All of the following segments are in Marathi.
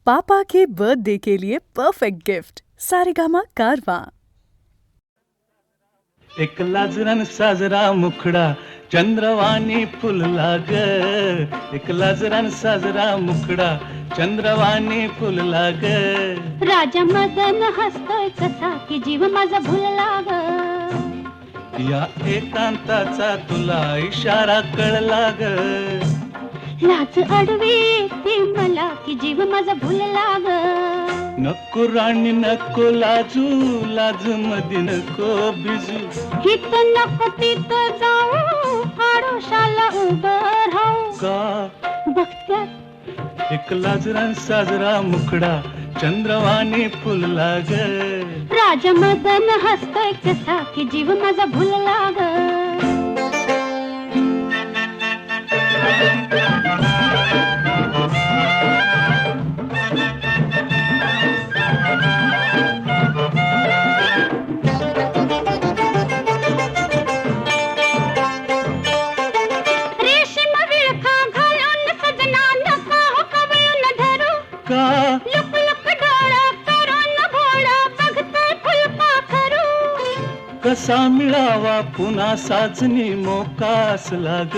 पापा के बर्थडे के लिए परफेक्ट गिफ्ट सारेगामा कारवा। एक लाजरान साजरा मुखडा चंद्रवाणी फुलला ग, एक लाजरान साजरा मुखडा चंद्रवाणी फुलला ग. राजा मदन हसतोय कसा की जीव माझा भुलला ग. या एकांताचा तुला इशारा कळला ग. लाज अडवी ती मला की जीव माझा भुलला ग. नको राणी नको लाजू, लाज मध्ये नको बिजू. हित नको तिथं जाऊ, आडोशाला उभं राहू. का बघत्यात एक लाजरान साजरा मुखडा चंद्रवाणी फुलला ग. राजा मदन हसतोय कसा की जीव माझा भुलला ग. कसा मिळावा पुन्हा साजनी मोकास लाग.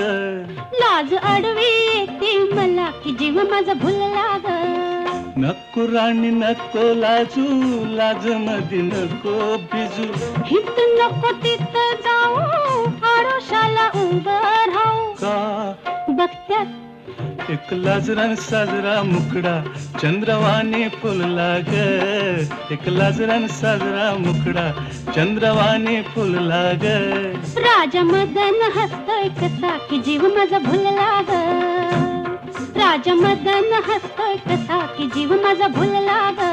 लाज अडवी येते मला की जीव माझा भुलला ग. नको राणी नको लाजू, लाज मध्ये नको बिजू. हित नको तिथं जाऊ, आडोशाला उभं राहू. का बघत्यात एक लाजरान साजरा मुखडा चंद्रवाणी फुलला ग. एक लाजरान साजरा मुखडा चंद्रवाणी फुलला ग. राजा मदन हसतोय कसा की जीव माझा भुलला ग. राजा मदन हसतोय कसा की जीव माझा भुलला ग.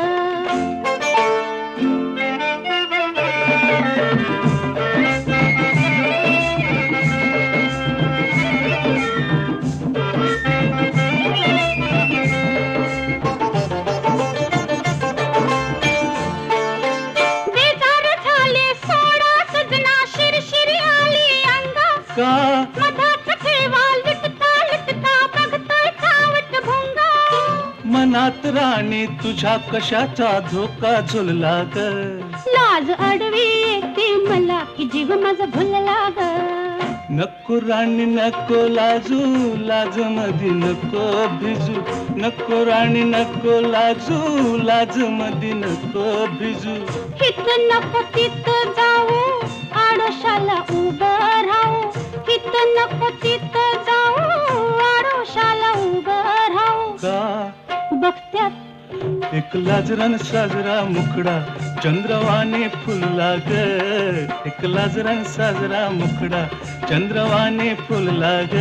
मनात राणी तुझ्या कशाचा धोका झुलला ग. लाज अडवी येते मला की जीव माझा भुलला ग. नको राणी नको लाजू, लाज मध्ये नको भिजू. नको राणी नको लाजू, लाज मध्ये नको भिजू. हित नको तिथं जाऊ, आडोशाला उभं राहू. हित नको तिथं जाऊ, आडोशाला उभं राहू. का बघत्यात एक लाजरान साजरा मुखडा चंद्रवाणी फुलला ग. एक लाजरान साजरा मुखडा चंद्रवाणी फुलला ग.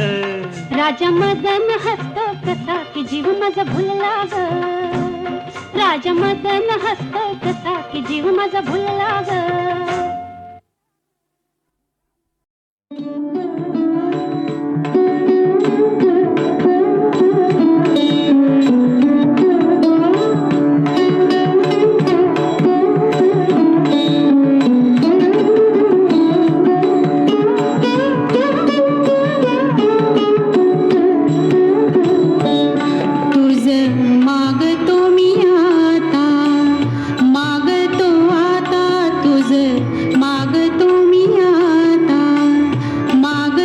राजा मदन हसतो कसा की जीव माझा भुलला ग. राजा मदन हसतो कसा की जीव माझा भुलला ग. मागतो मी आता, माग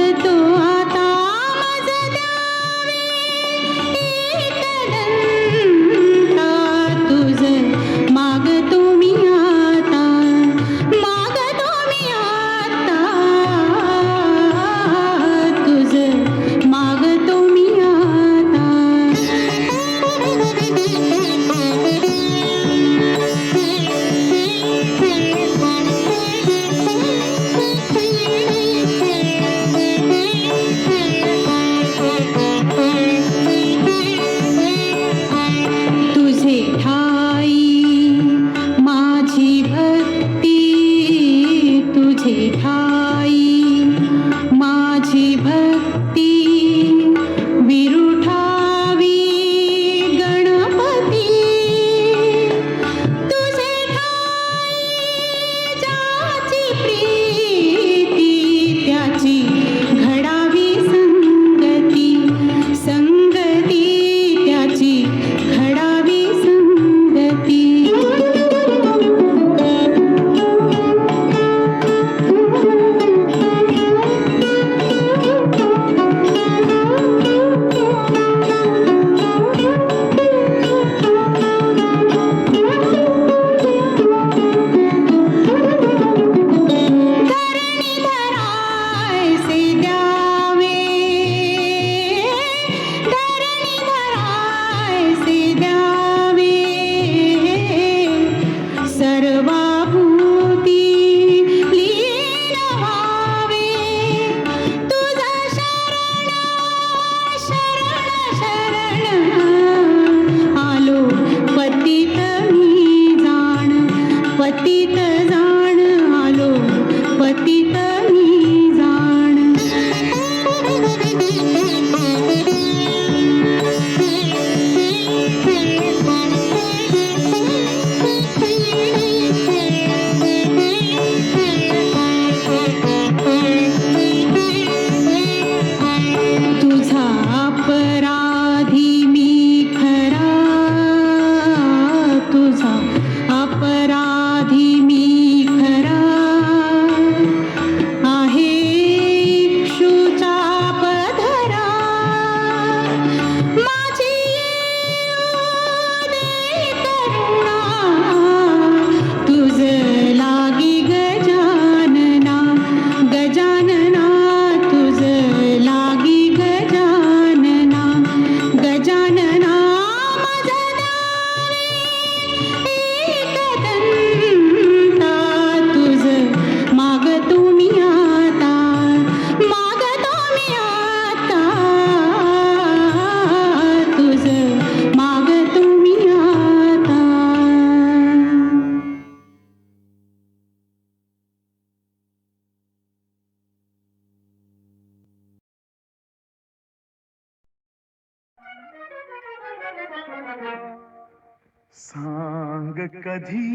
सांग कधी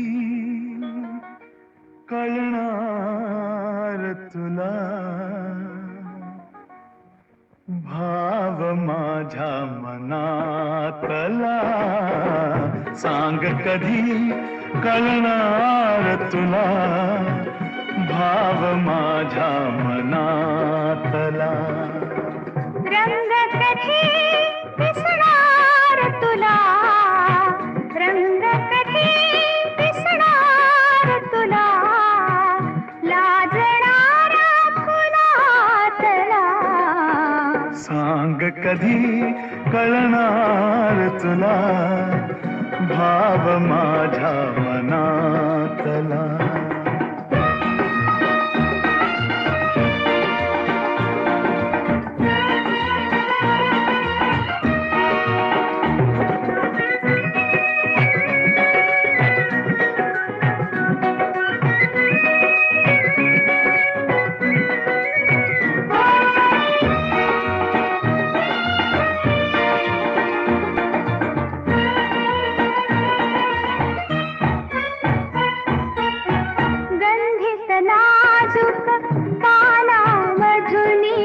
कळणार तुला भाव माझ्या मनातला. सांग कधी कळणार तुला भाव माझ्या मनातला. रंग कधी दिसणार तुला, रंग कधी दिसणार तुला, लाजणारा फुलातला. सांग कधी कळणार तुला भाव माझ्या मनातला. गंधित नाजूक पानामधुनी,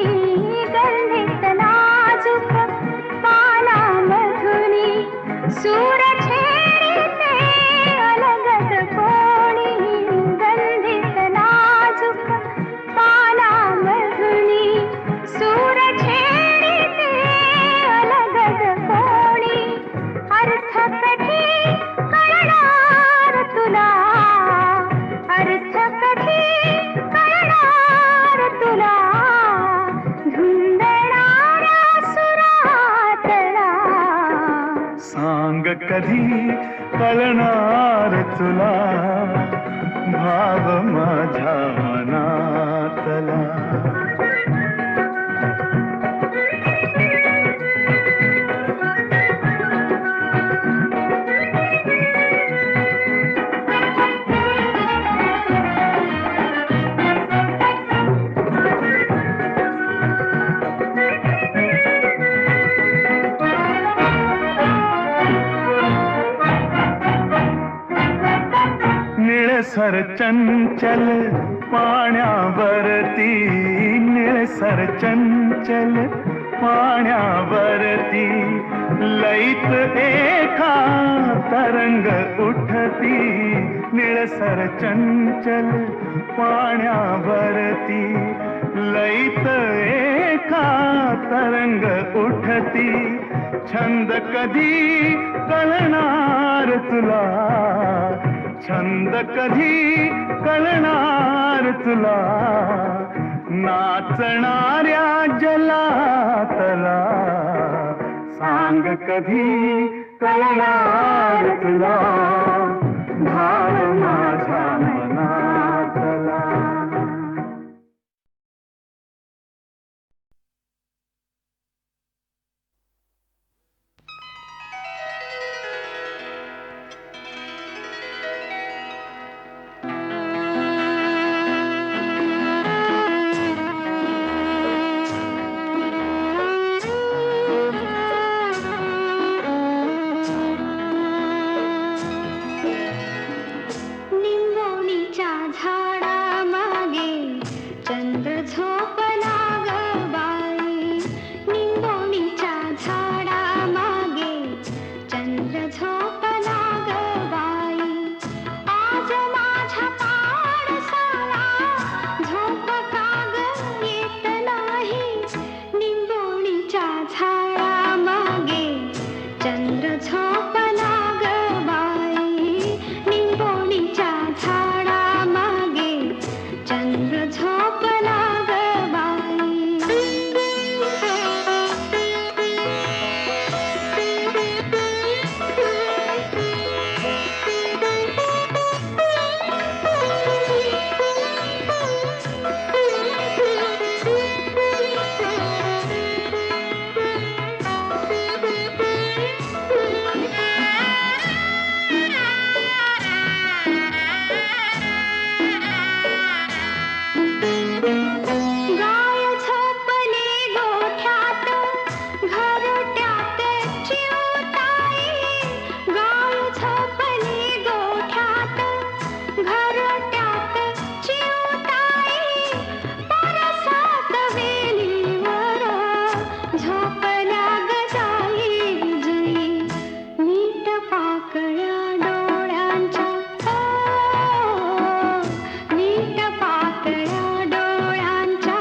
गंधित नाजूक पानामधुनी, सूर छेडिते अलगद कोणी. गंधित नाजूक पानामधुनी, सूर छेडिते अलगद कोणी. अर्थ कधी कळणार तुला, अर्थ कधी कळणार तुला, धुंदणाऱ्या सुरातला. सांग कधी कळणार तुला भाव माझ्या मनातला. निळसर चंचल पाण्यावरती, निळसर चंचल पाण्यावरती, लईत एका तरंग उठती. निळसर चंचल पाण्यावरती, लईत एका तरंग उठती. छंद कधी कळणार तुला, छंद कधी कळणार तुला, नाचणाऱ्या जलातला. सांग कधी कळणार तुला भाव माझ्या मनातला. पाकळ्या डोळ्यांच्या ओ, नीट पाकळ्या डोळ्यांच्या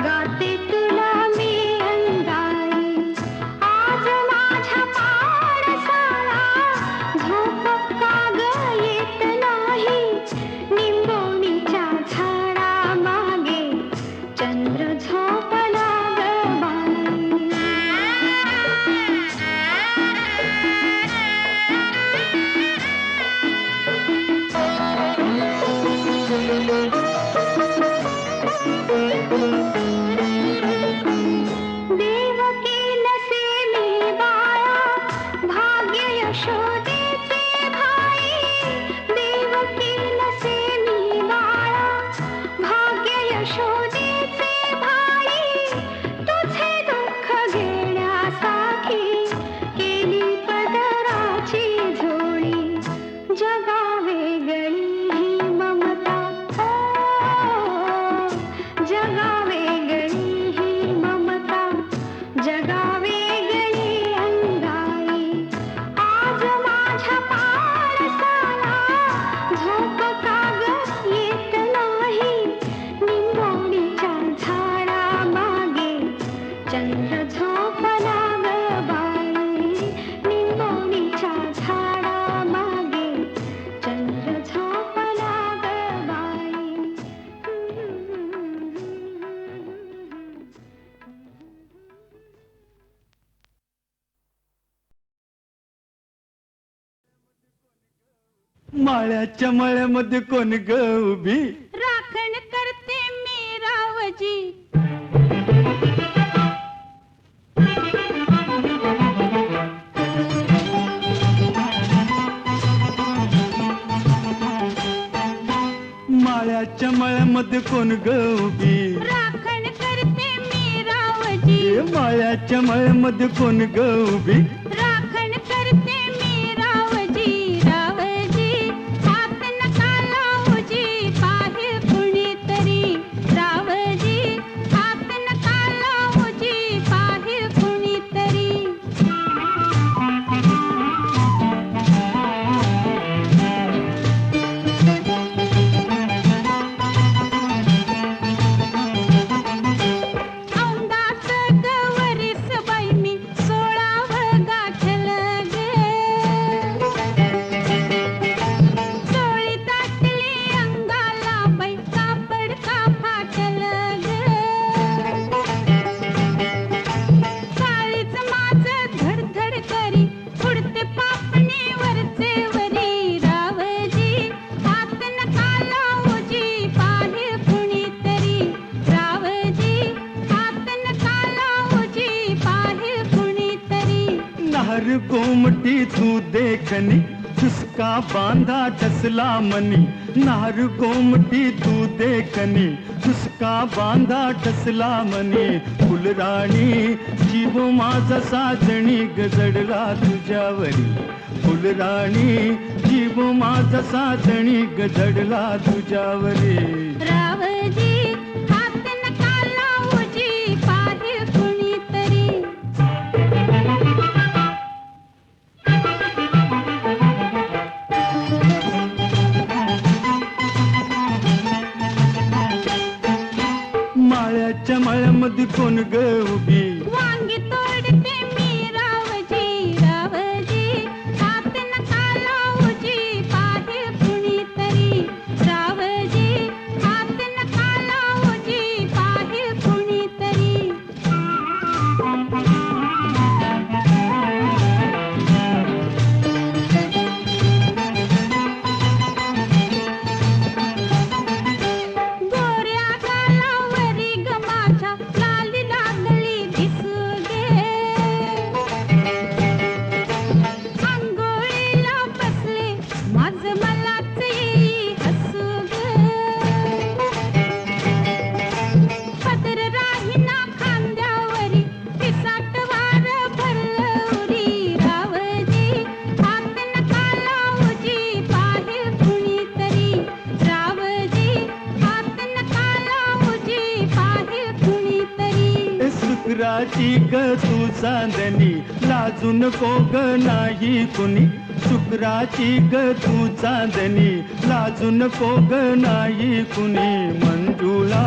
गाते तुला मी अंगाई. आज माझ्या पाडसाला झोप का ग येत नाही. निंबोणीच्या झाडामागे चंद्र झोपला ग बाई. देवकी नसे मी बाळा भाग्य यशोदेचे भाई. देवकी नसे मी बाळा भाग्य यशोदेचे भाई. तुझे दुःख घेण्यासाठी केली पदराची झोळी. जगावे गळी ही ममता ओ, जगावे गळी ही ममता. जगावे गळी अंगाई. आज माझ्या पाडसाला झोप का ग येत नाही. निंबोणीच्या झाडामागे चंद्र झोपला ग बाई. निंबोणीच्या झाडामागे चंद्र झोपला ग बाई. माळ्याच्या मळ्यामध्ये कोण ग उभी. राखण करते मी रावजी. माळ्याच्या मळ्यामध्ये कोण ग उभी. राखण करते मी रावजी. ए, माळ्याच्या मळ्यामध्ये कोण ग उभी. राखण करते मी रावजी. रावजी हात नका लावूजी पाहे कुणीतरी. रावजी हात नका लावूजी पाहे कुणीतरी. औंदाच गवरीस बाई मी 16व गाठल गे. चोळी दाटली अंगाला बाई कापड का फाटल ग. काळीच माझं धडधड करी उडते पापणी वरचे वरी. रावजी हात नका लावूजी पाहे कुणीतरी. रावजी हात नका लावूजी पाहे कुणीतरी. नार गोमटी तू देखनी चुसका बांधा टसला मनी. नार गोमटी तू देखनी चुसका बांधा टसला मनी. फुलराणी जीव माझा साजणी गजडला तुझ्यावरी. फुलराणी जीव माझा साजणी गजडला तुझ्यावरी. रावजी हात नका लावूजी पाहे कुणीतरी. माळ्याच्या मळ्यामध्ये कोण ग उभी. वांगी तोडते मी रावजी. रावजी हात नका लावूजी पाहे कुणीतरी. रावजी हात नका लावूजी पाहे कुणीतरी. गोऱ्या गालावरी ग माझ्या लाली लागली दिसू गे. अंघोळीला बसले माझं मलाच येई हसू ग. पदर राहीना खांद्यावरी पिसाट वार भरलवरी. रावजी हात नका लावूजी पाहे कुणीतरी. रावजी हात नका लावूजी पाहे कुणीतरी. ए, सुकराची ग तू चांदणी लाजू नको ग नाही कुणी. शुक्राची ग तू चांदणी लाजू नको ग नाही कुणी मंजुळा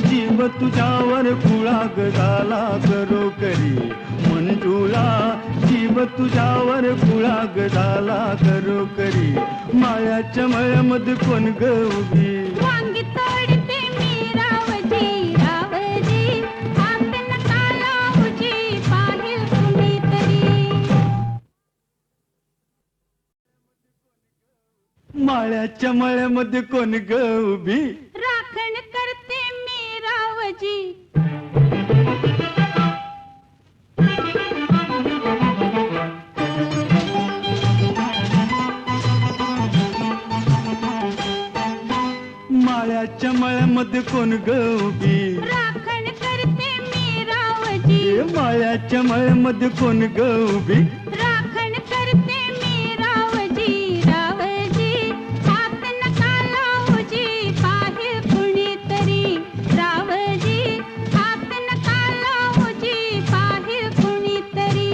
जीव तुझ्यावर कुळा ग झाला करो करी मंजुळा जीव तुझ्यावर कुळा ग झाला करो करी मायाच्या मळ्यामध्ये कोण ग उभी वांगी तोडते मी रावजी रावजी हात नका लावूजी पाहिल कुणीतरी माळ्याच्या मळ्यामध्ये कोण ग उभी राखण करते मी रावजी माळ्याच्या मळ्यामध्ये कोण ग उभी राखण करते मी रावजी ए माळ्याच्या मळ्यामध्ये कोण ग उभी राखण करते मी रावजी रावजी हात नका लावूजी पाहिल कुणीतरी रावजी हात नका लावूजी पाहिल कुणीतरी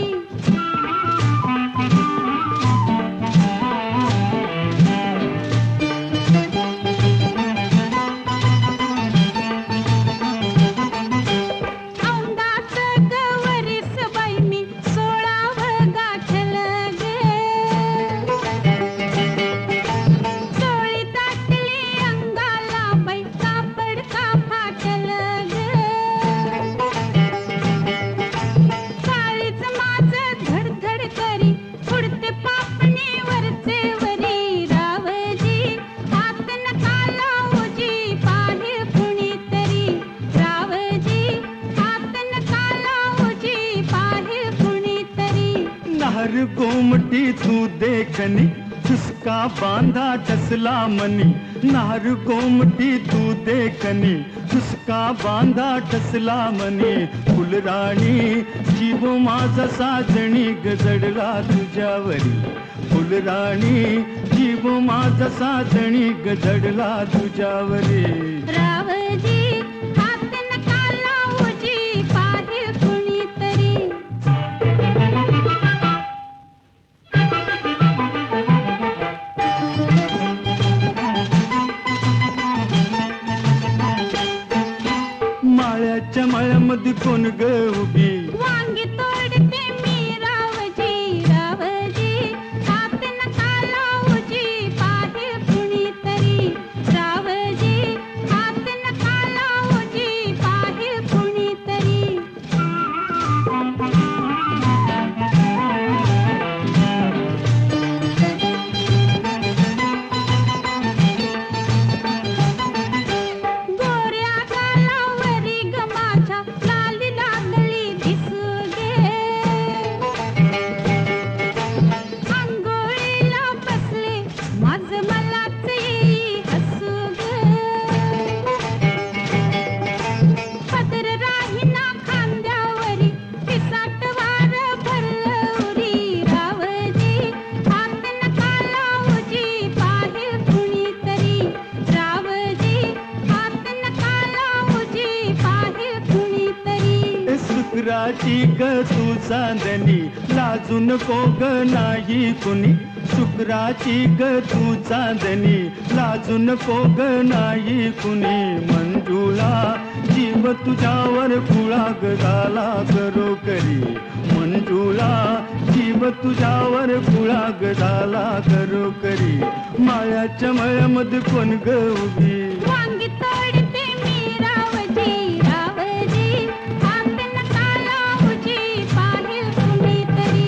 औंधाच गवरीस बाई मी 16 गाठल गे चोळी दाटली अंगाला बाई कापड का फाटल ग काळीच माझं धडधड करी उडते पापणी वरचे वरी रावजी हात नका लावूजी पाहिल कुणीतरी रावजी हात नका लावूजी पाहिल कुणीतरी नार गोमटी तू देखनी चुसका बांधा टसला मनी नार गोमटी तू देखनी चुसका बांधा टसला मनी फुलराणी जीव माझा साजणी गजडला तुझ्यावरी फुलराणी जीव माझा साजणी गजडला तुझ्यावरी रावजी हात नका लावूजी पाहिल कुणीतरी माळ्याच्या मळ्यामध्ये कोण ग उभी वांगी तोडते मी रावजी रावजी हात नका लावूजी पाहिल कुणीतरी रावजी हात नका लावूजी पाहिल कुणीतरी गोऱ्या गालावरी ग माझ्या लाली लागली दिसू गे अंघोळीला बसले माझ मलाच येई हसू ग पदर राहीना खांद्यावरी पिसाट वार भरलवरी रावजी हात नका लावूजी पाहिल कुणीतरी रावजी हात नका लावूजी पाहिल कुणीतरी ए शुक्राची ग तू चांदणी लाजू नको ग नाही कुणी शुक्राची ग तू चांदणी लाजू नको ग नाही कुणी मंजुळा जीव तुझ्यावर कुळा ग झाला करो करी मंजुळा जीव तुझ्यावर कुळा ग झाला करो करी मायाच्या मळ्यामध्ये कोण ग उभी वांगी तोडते मी रावजी रावजी हात नका लावूजी पाहिल कुणीतरी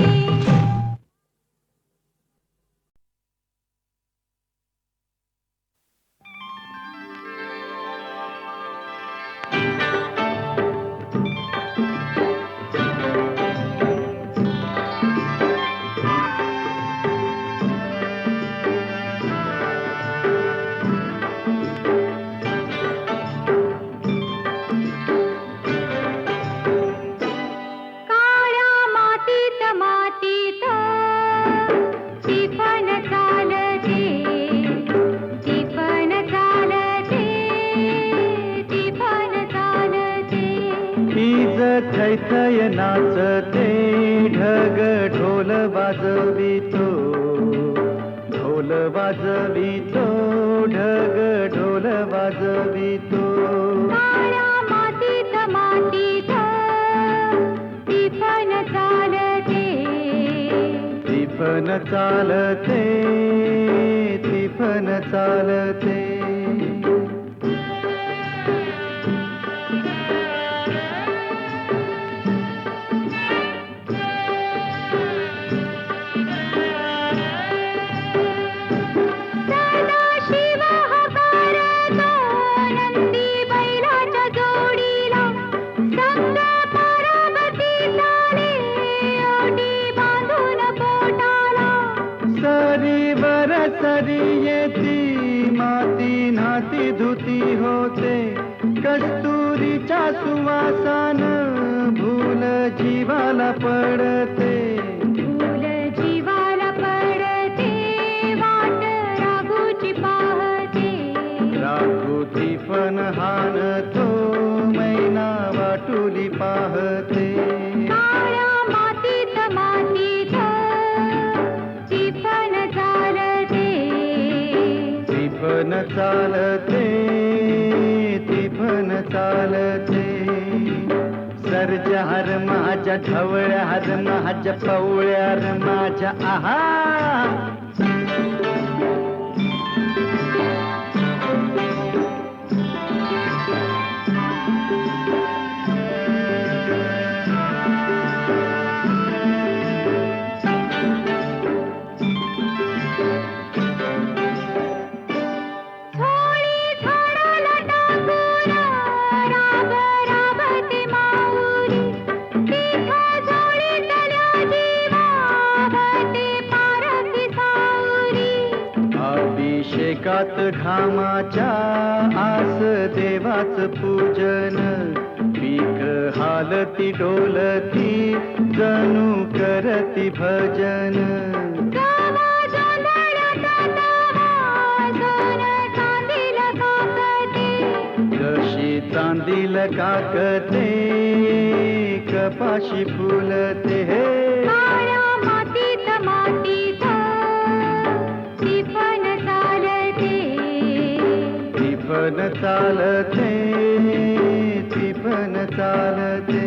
थैथय नाचते ढग ढोल वाजवितो ढोल वाजवितो ढग ढोल वाजवितो काळ्या मातीत मातीत टिपण चालते टिपण चालते टिपण चालते सदाशिव हकारतो नंदी बैलाच्या जोडीला संग पार्वती चाले ओटी बांधून पोटाला सरीवर सरी येती माती नाती धुती होते कस्तुरीच्या सुवासान भूल जीवाला पडते फूल जीवाला पडते वाट राघूची पाहते राघुती पण हानतो मैना वाटुली पाहते काळ्या मातीत मातीत टिपण चालते टिपण चालते टिपण चालते सर्जहार माझ्या ढवळ्यार माझ्या पवळ्यार माझ्या आहा झोळी झाडाला टाकून राब राबते माऊली तिथं झोळीतल्या जीवावते पारखी सावरी अभिषेकात घामाच्या आस देवाच पूजन पीक हालती डोलती जणू करती भजन गावा जोंधळ्यात वाजून चांदील काकते जशी चांदील काकते कपाशी फुलते काळ्या मातीत मातीत टिपण चालते टिपण चालते टिपण चालते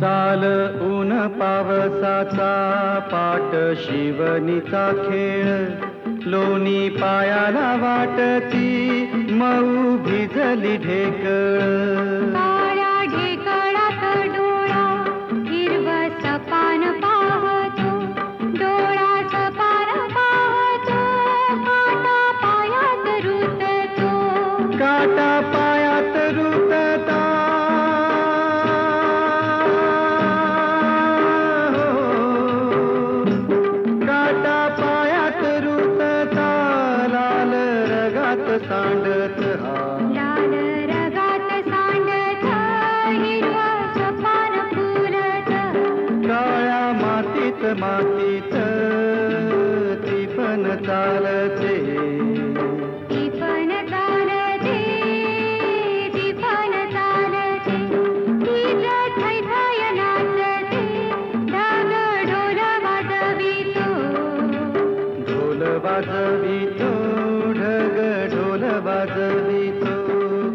चाल ऊन पावसाचा पाट शिवनीचा खेळ लोणी पायाला वाटती मऊ भिजली ढेकळ काळ्या ढेकळात डोळा हिरवं सपान पाहतो डोळा सपान पाहतो काटा पायात रुततो काटा पायात रुतता काटा पायात रुतता लाल रगात सांडत हा लाल रगात सांडत हिरवं सपान फुलत काळ्या मातीत मातीत टिपण चालते टिपण चालते टिपण चालते हीच थैथय नाचते ढग ढोल वाजवितो ढोल वाजवितो ढग ढोल वाजवितो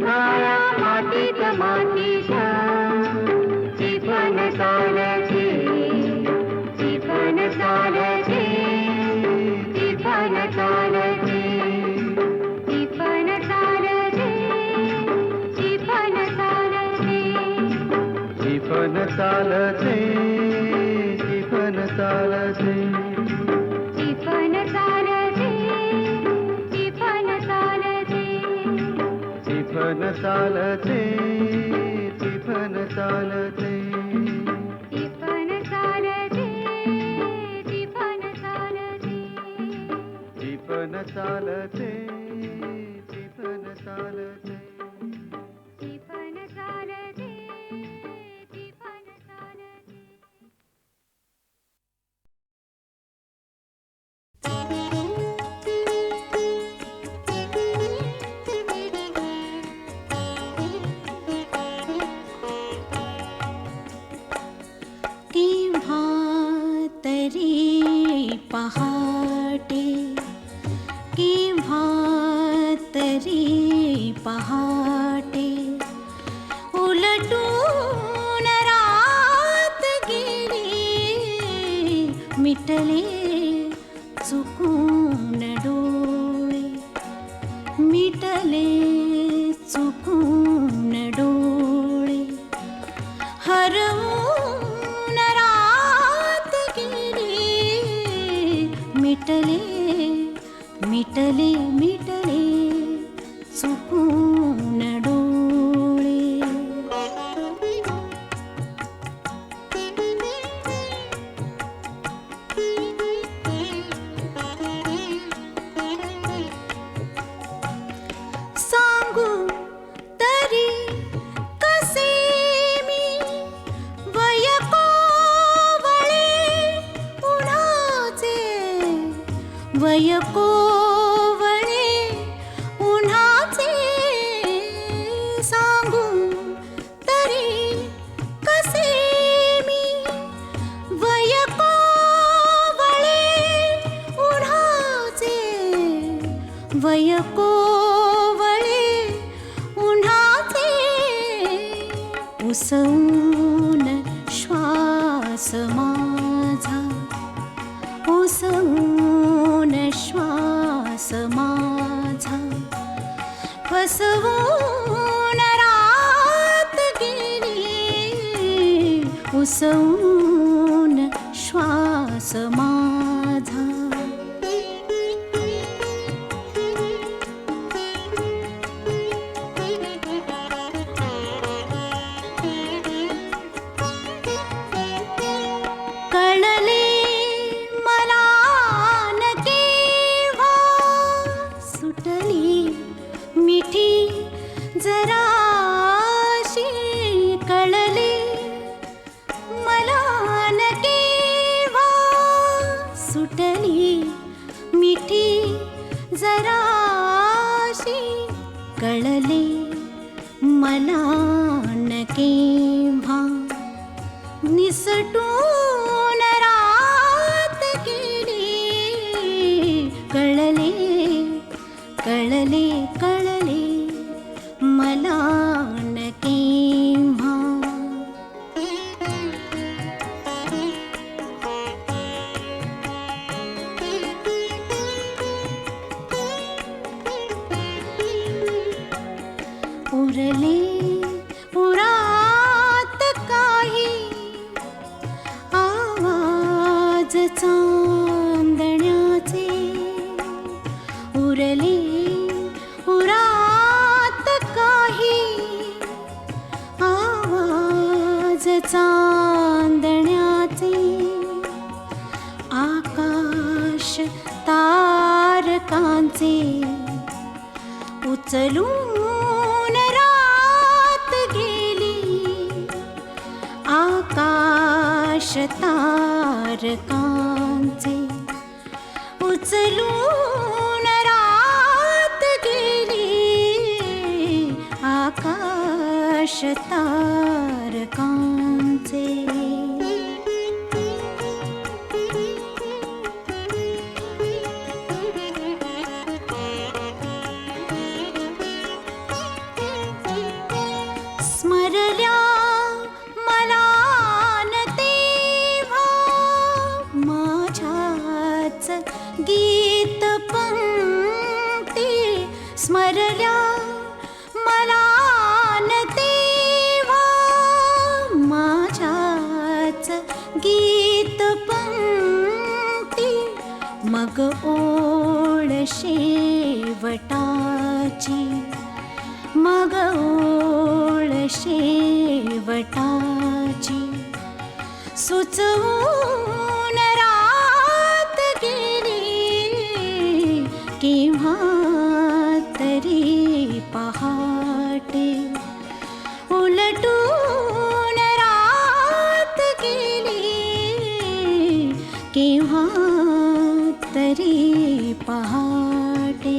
काळ्या मातीत मातीत टिपण चालते टिपण चालते टिपण चालते टिपण चालते टिपण चालते टिपण चालते टिपण चालते टिपण चालते टिपण चालते टिपण चालते टिपण चालते टिपण चालते टिपण चालते टिपण चालते टिपण चालते टिपण चालते मिटले चुकून डोळे, मिटले चुकून डोळे, हरवून रात गेली, मिटले मिटले मिटले चुकून डोळे. सांगू तरी कसे मी वय कोवळे उन्हाचे, वय कोवळे उन्हाचे, सांगू तरी कसे मी वय कोवळे उन्हाचे, वय कोवळे उन्हाचे, उसवून श्वास माझा, उसवून श्वास माझा, फसवून रात गेली, उसवून श्वास माझा. कळले मला न केव्हा, सुटली मिठी जराशी, कळले मला न केव्हा, सुटली मिठी जराशी, कळले मला न केव्हा, निसटून रात गेली, कळले कळले कळले मला न केव्हा. उरले उरात काही आवाज चांदण्याचे, उरले उरात काही आवाज चांदण्याचे, आकाश तारकांचे, उचलून रात गेली, आकाश तारकांचे, उचलून रात गेली, आकाश तारकांचे. स्मरल्या मला न तेव्हा माझ्याच गीत पंक्ती, स्मरल्या मला न तेव्हा माझ्याच गीत पंक्ती, मग ओळ शेवटाची, मग ओळ शेवटाची, सुचवून रात गेली, केव्हा तरी पहाटे, उलटून रात गेली, केव्हा तरी पहाटे.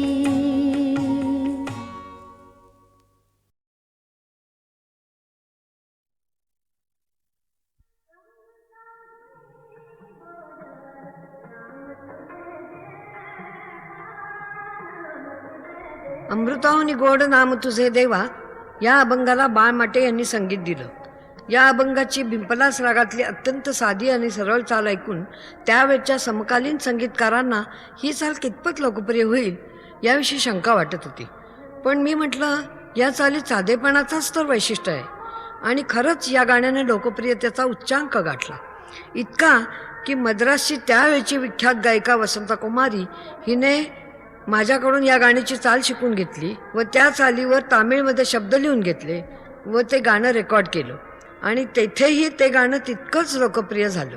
अमृताहुनी गोड नाम तुझे देवा या अभंगाला बाळ माटे यांनी संगीत दिलं. या अभंगाची बिंपलास रागातली अत्यंत साधी आणि सरळ चाल ऐकून त्यावेळच्या समकालीन संगीतकारांना ही चाल कितपत लोकप्रिय होईल याविषयी शंका वाटत होती. पण मी म्हटलं, या चालीत साधेपणाचाच तर वैशिष्ट्य आहे. आणि खरंच या गाण्याने लोकप्रियतेचा उच्चांक गाठला. इतका की मद्रासची त्यावेळची विख्यात गायिका वसंता कुमारी हिने माझ्याकडून या गाण्याची चाल शिकून घेतली व त्या चालीवर तामिळमध्ये शब्द लिहून घेतले व ते गाणं रेकॉर्ड केलं आणि तेथेही ते गाणं तितकंच लोकप्रिय झालं.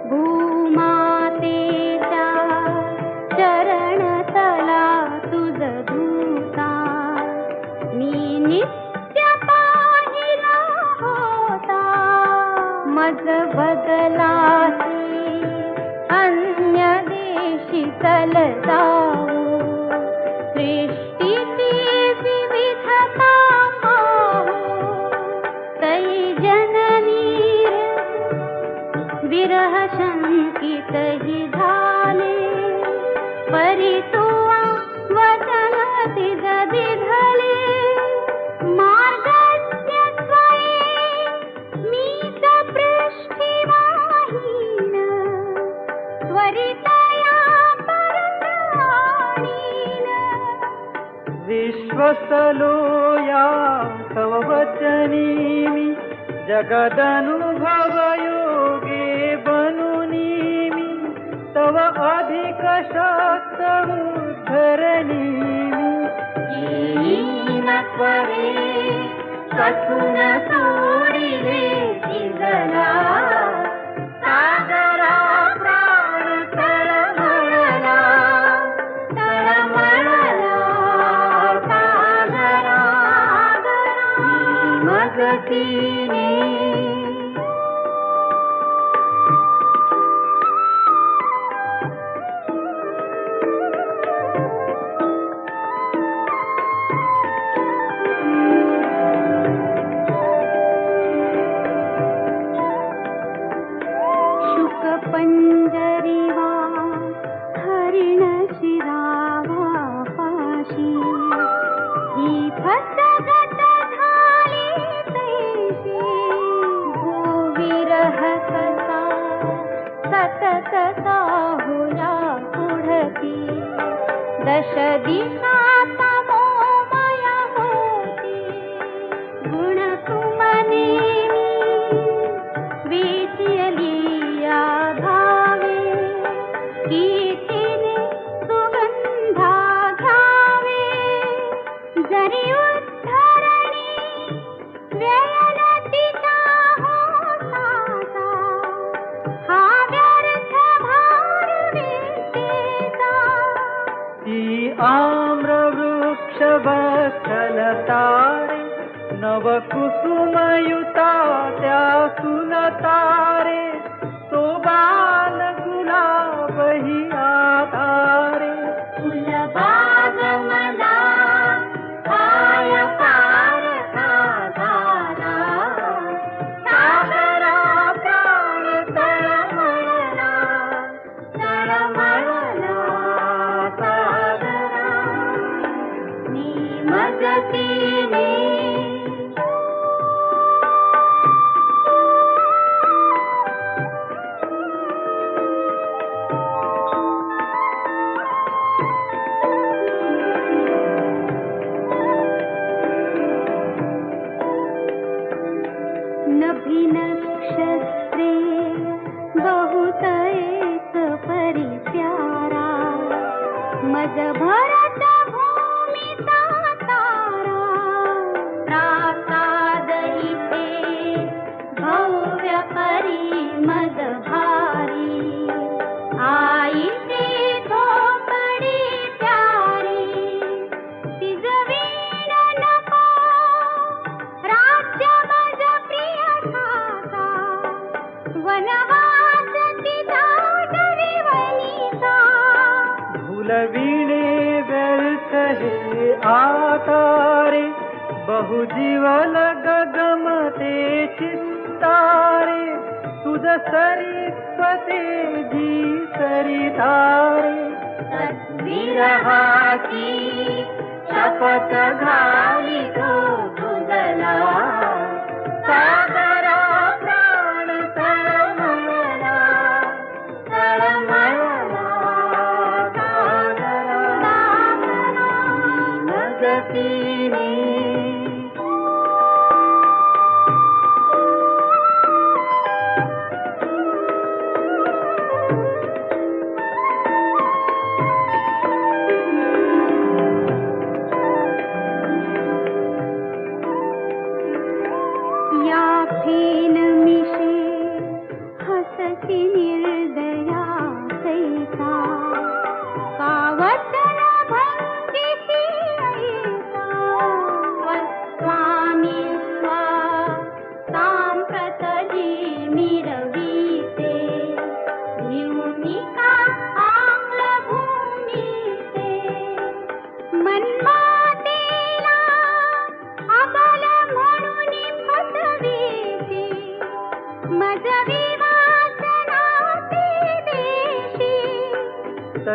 भूमा मज बदलासी अन्य देशी चलताओ सृष्टीची विविधता पाहू तै जननी विरह शंकित ही झाले परी तुवा वचन तिज दिधले मार्गस्य स्वये मीच पृष्ठिवाहीन त्वरितया परप्राणीन विश्वसलोया तव वचनीमि जगदनुभवयोगे बनुनीमि तव अधिक शक्तमुद्धरणीमि येन त्वरे कथुन सोडिले तिजला सागरा प्राण तळमळला तळमळला सागरा मगतीने पंजरीवा हरिण शिरावा पाशी ही फसगत झाली तैशी हो विरह कसा सतत साहुला पुढती दश दिशा तमोमय होती गुण तुमनेमी विचली कीर्तीने सुगंधा घ्यावे जरी उद्धरणी व्ययनतीचा होता हा व्यर्थ भार विद्येचा ती आम्रवृक्ष बसलतारे नवकुसुमयुता त्या सुलतारे तो बाल गुलाबही आधारे फुलबाग मला पाय पार साधारा सागरा प्राण तळमळला तळमळला सागरा मी मजतीने नक्षत्रे बहुत एक परी प्यारा मज भरत भूमि तारा प्रासाद इथे भव्य परी मज भारी आईची झोपडी प्यारी तिज वीण नको राज्य मज प्रिय ठाका वनवास तिचा डरिवनिता भूलविणे व्यर्थ हे आतारे बहुजीवन गगमते चित्तारे तुझ सरिस्वते जी सरितारे सद्विरहाची शपथ घाली तो तुझला सागरा प्राण तळमळला तळमळला सागरा मगतीने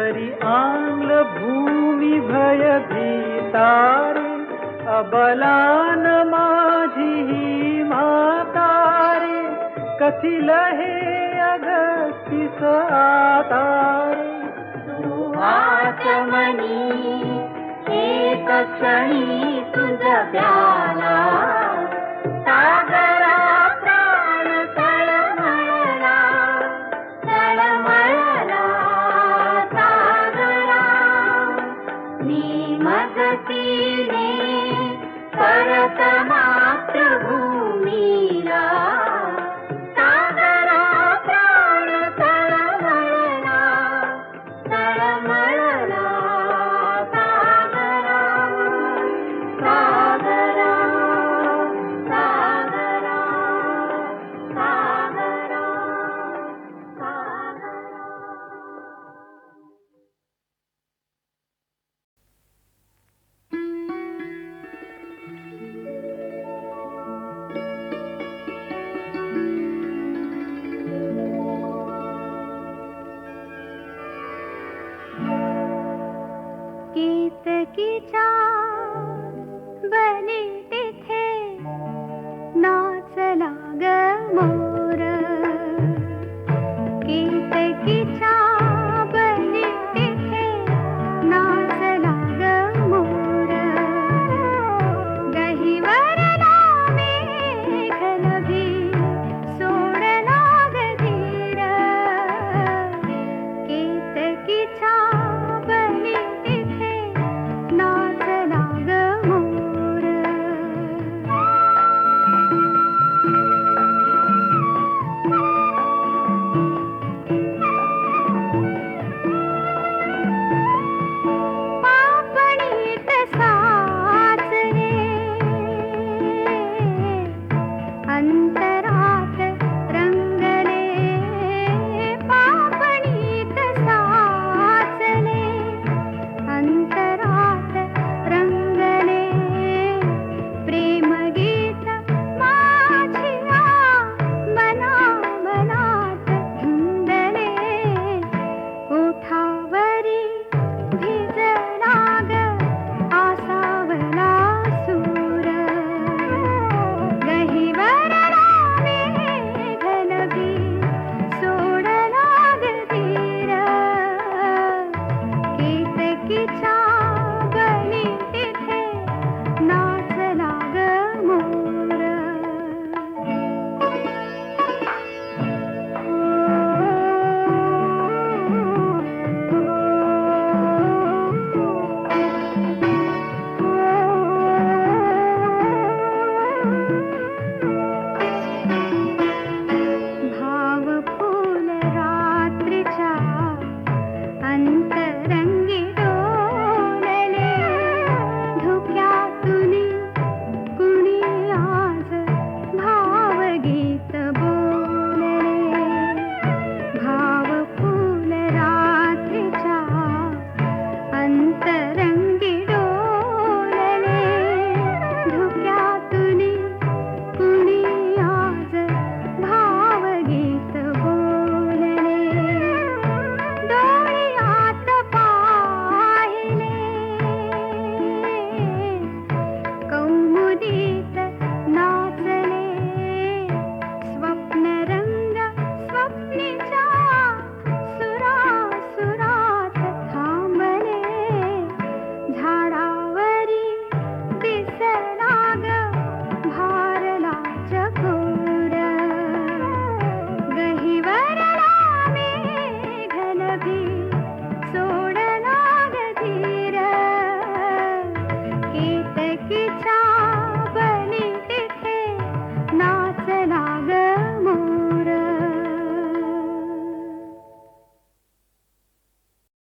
तरी आंग्ल भूमी भयभीतारे अबलान माझी ही म्हातारे कथिल हे अगस्तीस आतारे आचमनी एक क्षणी तुझ प्याला सागरा प्राण तळमळला तळमळला सागरा मी मदतीने परत मातृभूमी